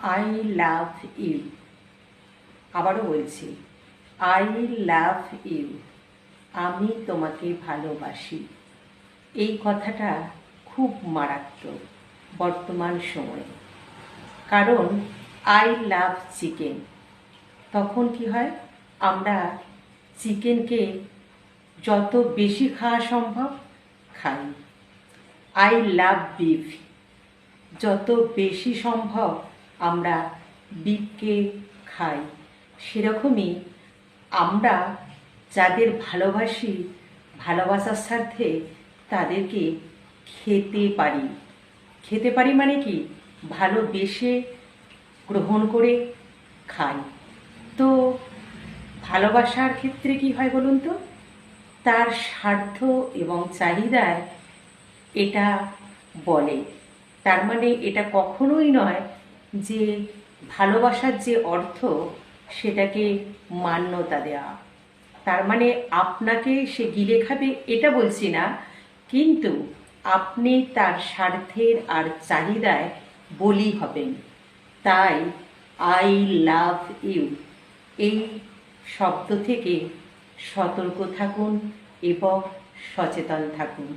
I love you. আবারও বলছি, I love you. আমি তোমাকে ভালোবাসি। এই কথাটা খুব মারাত্মক বর্তমান সময়ে। কারণ আই লাভ চিকেন, তখন কি হয়, আমরা চিকেনকে যত বেশি খাওয়া সম্ভব খাই। আই লাভ বিফ, যত বেশি সম্ভব আমরা বিফকে খাই। সেরকমই আমরা যাদের ভালোবাসি, ভালোবাসার স্বার্থে তাদেরকে খেতে পারি। খেতে পারি মানে কি, ভালোবেসে গ্রহণ করে খাই। তো ভালোবাসার ক্ষেত্রে কি হয় বলুন তো, তার স্বার্থ এবং চাহিদায় এটা বলে। তার মানে এটা কখনোই নয় যে ভালোবাসার যে অর্থ সেটাকে মান্যতা দেওয়া। তার মানে আপনাকে সে গিলে খাবে এটা বলছি না, কিন্তু আপনি তার স্বার্থের আর চাহিদায় বলি হবেন। তাই আই লাভ ইউ এই শব্দ থেকে সতর্ক থাকুন এবং সচেতন থাকুন।